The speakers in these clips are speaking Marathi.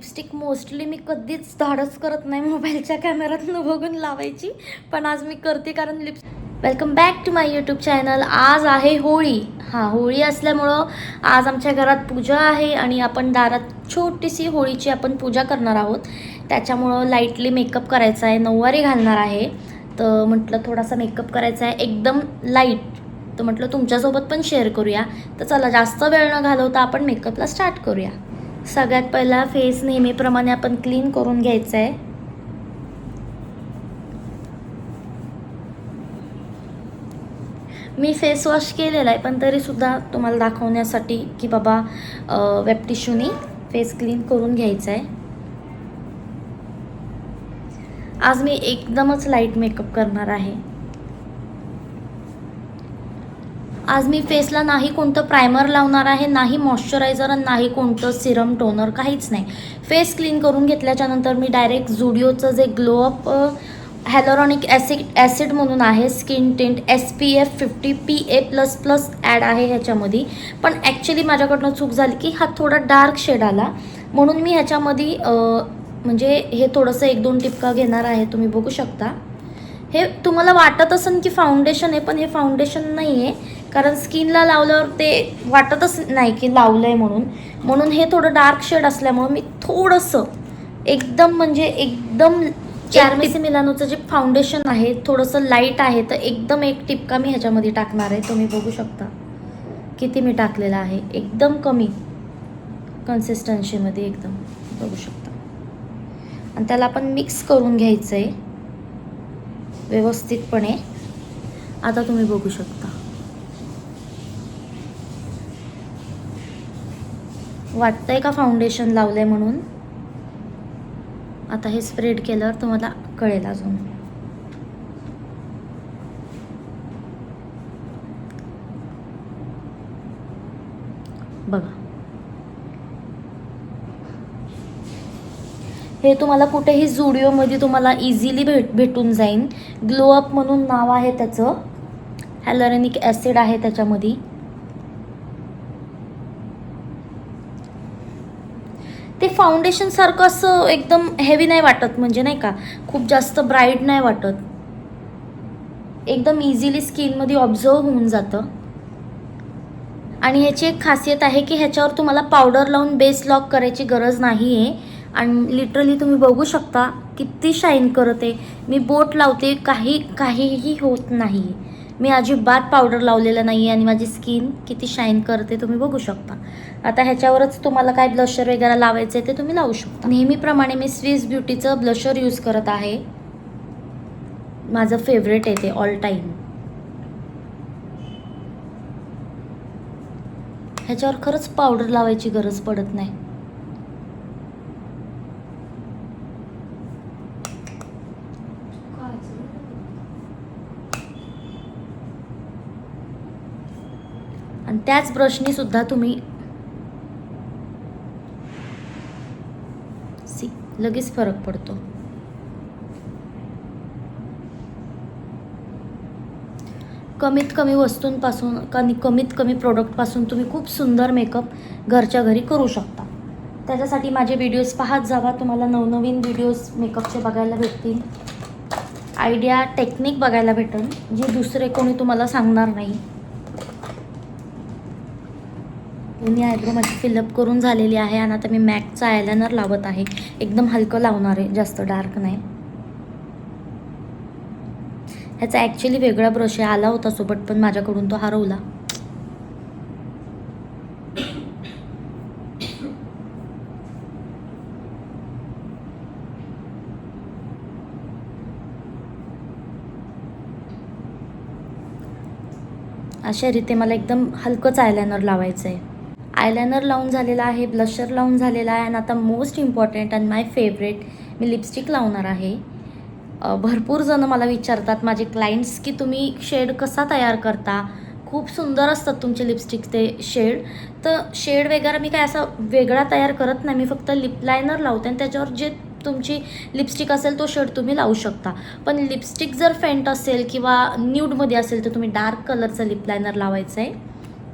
लिपस्टिक मोस्टली मी कधीच धाडस करत नाही मोबाईलच्या कॅमेऱ्यातनं बघून लावायची, पण आज मी करते कारण welcome back to my YouTube channel. आज आहे होळी. होळी असल्यामुळं आज आमच्या घरात पूजा आहे आणि आपण दारात छोटीशी होळीची आपण पूजा करणार आहोत. त्याच्यामुळं लाईटली मेकअप करायचा आहे, नऊवारी घालणार आहे. तर म्हटलं थोडासा मेकअप करायचा आहे एकदम लाईट, तर म्हटलं तुमच्यासोबत पण शेअर करूया. तर चला जास्त वेळ न घालवता आपण मेकअपला स्टार्ट करूया. सगळ्यात पहिला फेस नेहमीप्रमाणे आपण क्लीन करून घ्यायचा आहे. मी फेस वॉश केलेला आहे, पण तरीसुद्धा तुम्हाला दाखवण्यासाठी की बाबा वेब टिश्यूनी फेस क्लीन करून घ्यायचा आहे. आज मी एकदमच लाईट मेकअप करणार आहे. आज मी फेसला नाही कोणतं प्रायमर लावणार आहे, नाही मॉइश्चरायझर आणि नाही कोणतं सिरम टोनर, काहीच नाही. फेस क्लीन करून घेतल्याच्यानंतर मी डायरेक्ट झुडिओचं जे ग्लोअप हॅलोरॉनिक ॲसिड म्हणून आहे skin tint SPF 50 PA++ add आहे ह्याच्यामध्ये. पण ॲक्च्युली माझ्याकडनं चूक झाली की हा थोडा डार्क शेड आला, म्हणून मी ह्याच्यामध्ये म्हणजे हे थोडंसं 1-2 टिपका घेणार आहे. तुम्ही बघू शकता. हे तुम्हाला वाटत असेल की फाउंडेशन आहे, पण हे फाउंडेशन नाही आहे, कारण स्किनला लावल्यावर ते वाटतच नाही की लावलं आहे म्हणून हे थोडं डार्क शेड असल्यामुळं मी थोडंसं एकदम म्हणजे एकदम चार्मेसी मिलानोचं जे फाउंडेशन आहे थोडंसं लाईट आहे, तर एकदम 1 टिपका मी ह्याच्यामध्ये टाकणार आहे. तुम्ही बघू शकता किती मी टाकलेलं आहे, एकदम कमी कन्सिस्टन्सीमध्ये एकदम बघू शकता. आणि त्याला आपण मिक्स करून घ्यायचं आहे व्यवस्थितपणे. आता तुम्ही बघू शकता, वाटतंय का फाउंडेशन लावलंय म्हणून. आता हे स्प्रेड केल्यावर तुम्हाला कळेल अजून. बघा, हे तुम्हाला कुठेही झुडिओमध्ये तुम्हाला इझिली भेटून जाईल. ग्लोअप म्हणून नाव आहे त्याचं, हॅलोरॉनिक ॲसिड आहे त्याच्यामध्ये. ते फाउंडेशन सारखं असं एकदम हेवी नाही वाटत, म्हणजे नाही का खूप जास्त ब्राईट नाही वाटत, एकदम इझिली स्किनमध्ये ऑब्झर्व होऊन जातं. आणि ह्याची एक खासियत आहे की ह्याच्यावर तुम्हाला पावडर लावून बेस लॉक करायची गरज नाही आहे. आणि लिटरली तुम्ही बघू शकता किती शाईन करते. मी बोट लावते, काहीही होत नाही. मी अजिबात पावडर लावलेलं नाही आहे आणि माझी स्किन किती शाईन करते तुम्ही बघू शकता. आता ह्याच्यावरच तुम्हाला काय ब्लशर वगैरे लावायचं आहे ते तुम्ही लावू शकता. नेहमीप्रमाणे मी स्विस ब्युटीचं ब्लशर यूज करत आहे. माझं फेवरेट आहे ते ऑल टाईम. ह्याच्यावर खरंच पावडर लावायची गरज पडत नाही. आणि त्याच ब्रशनी सुद्धा तुम्ही लगेच फरक पडतो. कमीत कमी वस्तूंपासून कमीत कमी प्रोडक्टपासून तुम्ही खूप सुंदर मेकअप घरच्या घरी करू शकता. त्याच्यासाठी माझे व्हिडिओज पाहत जावा. तुम्हाला नवनवीन व्हिडिओज मेकअपचे बघायला भेटतील, आयडिया टेक्निक बघायला भेटेल जी दुसरे कोणी तुम्हाला सांगणार नाही. मी आयब्रो माझी फिलअप करून झालेली आहे आणि आता मी मॅकचा आयलायनर लावत आहे. एकदम हलकं लावणार आहे, जास्त डार्क नाही. ह्याचा ॲक्च्युली वेगळा ब्रश आला होता सोबत, पण माझ्याकडून तो हरवला. अशा रीते मला एकदम हलकंच आयलायनर लावायचं आहे. आयलायनर लावून झालेला आहे, ब्लशर लावून झालेला आहे आणि आता मोस्ट इम्पॉर्टंट आणि माय फेवरेट मी लिपस्टिक लावणार आहे. भरपूर जण मला विचारतात माझे क्लायंट्स की तुम्ही शेड कसा तयार करता, खूप सुंदर असतात तुमचे लिपस्टिक ते शेड. तर शेड वगैरे मी काय असा वेगळा तयार करत नाही, मी फक्त लिप लायनर लावते आणि त्याच्यावर जे तुमची लिपस्टिक असेल तो शेड तुम्ही लावू शकता. पण लिपस्टिक जर फेंट असेल किंवा न्यूडमध्ये असेल तर तुम्ही डार्क कलरचं लिप लायनर लावायचं आहे.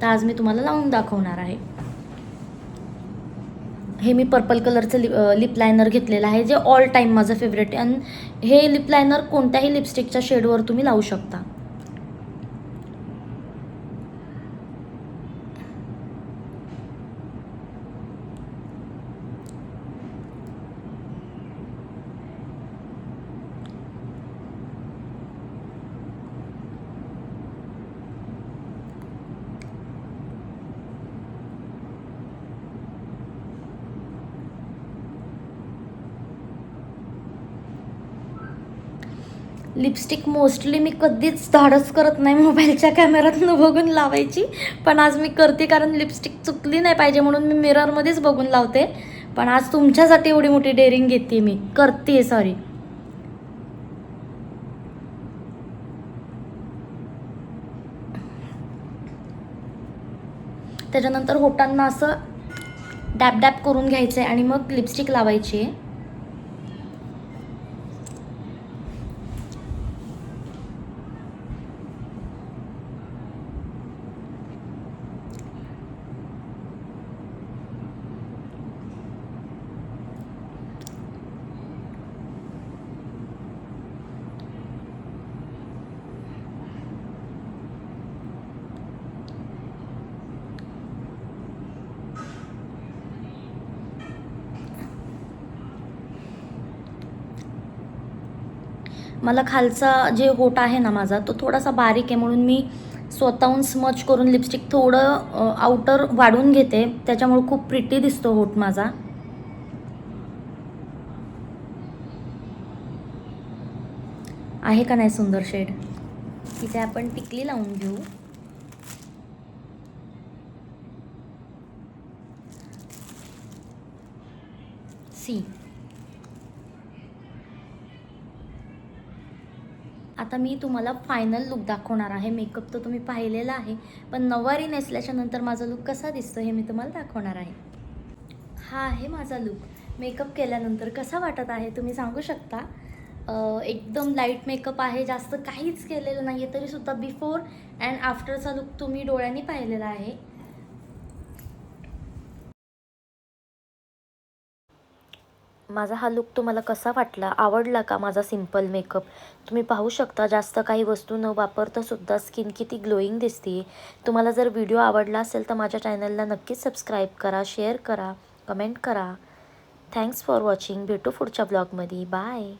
तर आज मी तुम्हाला लावून दाखवणार आहे. हे मी पर्पल कलरचं लिप लायनर घेतलेलं आहे, जे ऑल टाईम माझं फेवरेट आहे. आणि हे लिप लायनर कोणत्याही लिपस्टिकच्या शेडवर तुम्ही लावू शकता. लिपस्टिक मोस्टली मी कधीच धाडस करत नाही मोबाईलच्या कॅमेऱ्यातनं बघून लावायची, पण आज मी करते, कारण लिपस्टिक चुकली नाही पाहिजे म्हणून मी मिररमध्येच बघून लावते. पण आज तुमच्यासाठी एवढी मोठी डेअरिंग घेते, मी करते, सॉरी. त्याच्यानंतर होटांना असं डॅप डॅप करून घ्यायचं आहे आणि मग लिपस्टिक लावायची आहे. मला खालचा जे होट आहे ना माझा, तो थोडासा बारीक आहे, म्हणून मी स्वतःहून स्मच करून लिपस्टिक थोडं आउटर वाढून घेते, त्याच्यामुळे खूप प्रिटी दिसतो होट माझा. आहे का नाही सुंदर शेड? इथे आपण टिकली लावून घेऊ. सी, आता मी तुम्हाला फायनल लुक दाखवणार आहे. मेकअप तर तुम्ही पाहिलेला आहे, पण नऊवारी नेसल्याच्या नंतर माझा लुक कसा दिसतो हे मी तुम्हाला दाखवणार आहे. हा आहे माझा लुक. मेकअप केल्यानंतर कसा वाटत आहे तुम्ही सांगू शकता? एकदम लाईट मेकअप आहे, जास्त काहीच केलेलं नाही आहे, तरीसुद्धा बिफोर अँड आफ्टरचा लुक तुम्ही डोळ्यांनी पाहिलेला आहे. माझा हा लुक तुम्हाला कसा वाटला? आवडला का माझा सिंपल मेकअप? तुम्ही पाहू शकता, जास्त काही वस्तू न वापरता सुद्धा स्किन किती ग्लोईंग दिसते. तुम्हाला जर व्हिडिओ आवडला असेल तर माझ्या चॅनलला नक्कीच सबस्क्राईब करा, शेअर करा, कमेंट करा. Thanks for watching. भेटू पुढच्या ब्लॉगमध्ये. बाय.